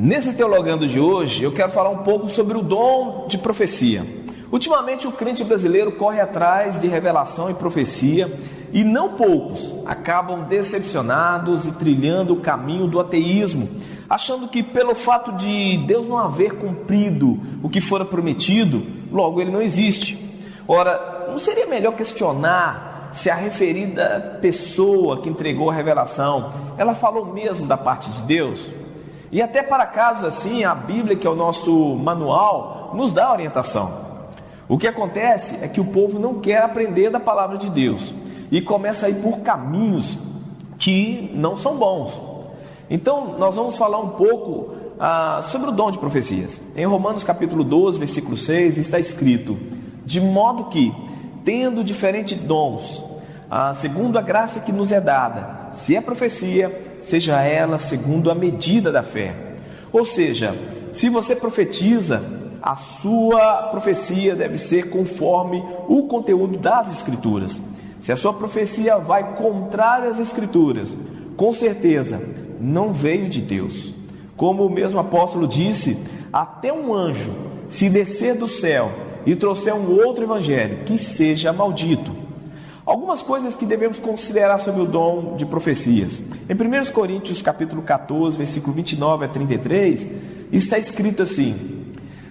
Nesse Teologando de hoje, eu quero falar um pouco sobre o dom de profecia. Ultimamente, o crente brasileiro corre atrás de revelação e profecia, e não poucos acabam decepcionados e trilhando o caminho do ateísmo, achando que pelo fato de Deus não haver cumprido o que fora prometido, logo ele não existe. Ora, não seria melhor questionar se a referida pessoa que entregou a revelação, ela falou mesmo da parte de Deus? E até para casos assim, a Bíblia, que é o nosso manual, nos dá orientação. O que acontece é que o povo não quer aprender da palavra de Deus e começa a ir por caminhos que não são bons. Então nós vamos falar um pouco sobre o dom de profecias. Em Romanos capítulo 12, versículo 6, está escrito: de modo que, tendo diferentes dons, segundo a graça que nos é dada, se é profecia, seja ela segundo a medida da fé. Ou seja, se você profetiza, a sua profecia deve ser conforme o conteúdo das Escrituras. Se a sua profecia vai contrária às Escrituras, com certeza não veio de Deus. Como o mesmo apóstolo disse, até um anjo, se descer do céu e trouxer um outro evangelho, que seja maldito. Algumas coisas que devemos considerar sobre o dom de profecias. Em 1 Coríntios capítulo 14, versículo 29 a 33, está escrito assim: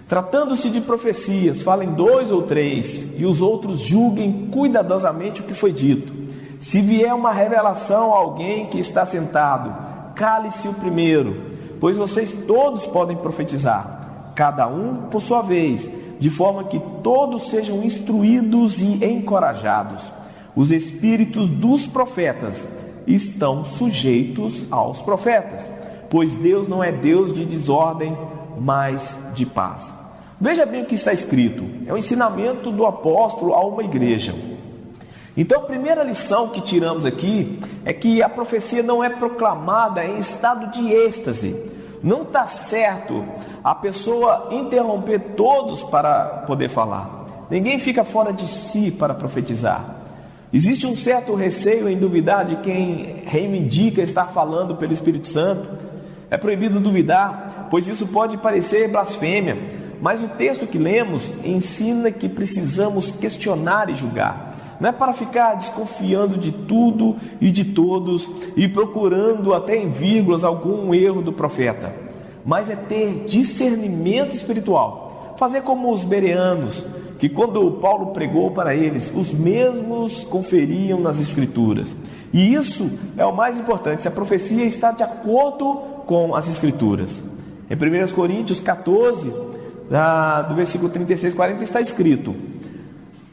tratando-se de profecias, falem 2 ou 3, e os outros julguem cuidadosamente o que foi dito. Se vier uma revelação a alguém que está sentado, cale-se o primeiro, pois vocês todos podem profetizar, cada um por sua vez, de forma que todos sejam instruídos e encorajados. Os espíritos dos profetas estão sujeitos aos profetas, pois Deus não é Deus de desordem, mas de paz. Veja bem o que está escrito, é o ensinamento do apóstolo a uma igreja. Então a primeira lição que tiramos aqui é que a profecia não é proclamada em estado de êxtase. Não está certo a pessoa interromper todos para poder falar. Ninguém fica fora de si para profetizar. Existe um certo receio em duvidar de quem reivindica estar falando pelo Espírito Santo. É proibido duvidar, pois isso pode parecer blasfêmia, mas o texto que lemos ensina que precisamos questionar e julgar. Não é para ficar desconfiando de tudo e de todos e procurando até em vírgulas algum erro do profeta, mas é ter discernimento espiritual. Fazer como os bereanos, que quando Paulo pregou para eles, os mesmos conferiam nas Escrituras. E isso é o mais importante, se a profecia está de acordo com as Escrituras. Em 1 Coríntios 14, do versículo 36 a 40, está escrito: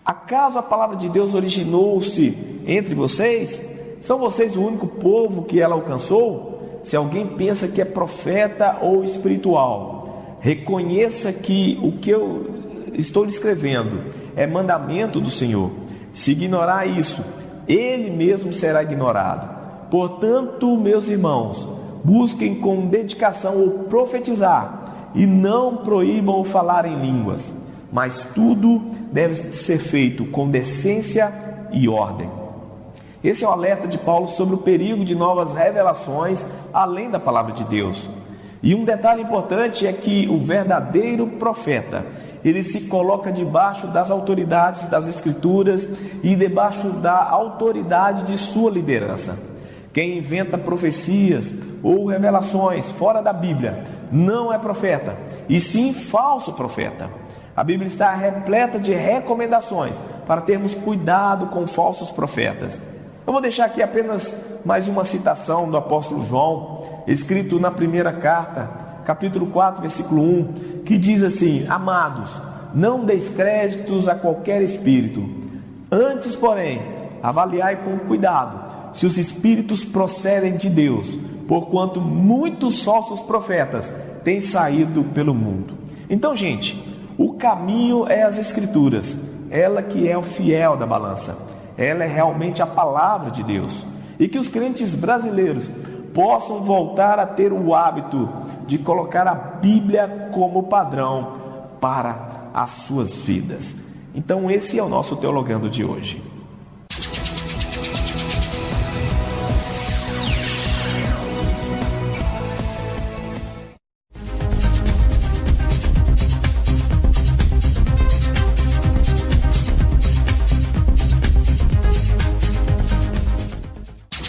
acaso a palavra de Deus originou-se entre vocês? São vocês o único povo que ela alcançou? Se alguém pensa que é profeta ou espiritual, reconheça que o que eu estou lhe escrevendo é mandamento do Senhor. Se ignorar isso, ele mesmo será ignorado. Portanto, meus irmãos, busquem com dedicação o profetizar e não proíbam o falar em línguas, mas tudo deve ser feito com decência e ordem. Esse é o alerta de Paulo sobre o perigo de novas revelações além da palavra de Deus. E um detalhe importante é que o verdadeiro profeta, ele se coloca debaixo das autoridades das Escrituras e debaixo da autoridade de sua liderança. Quem inventa profecias ou revelações fora da Bíblia não é profeta, e sim falso profeta. A Bíblia está repleta de recomendações para termos cuidado com falsos profetas. Eu vou deixar aqui apenas mais uma citação do apóstolo João, escrito na primeira carta, capítulo 4, versículo 1, que diz assim: amados, não deis créditos a qualquer espírito, antes, porém, avaliai com cuidado se os espíritos procedem de Deus, porquanto muitos falsos profetas têm saído pelo mundo. Então, gente, o caminho é as Escrituras, ela que é o fiel da balança. Ela é realmente a palavra de Deus. E que os crentes brasileiros possam voltar a ter o hábito de colocar a Bíblia como padrão para as suas vidas. Então esse é o nosso Teologando de hoje.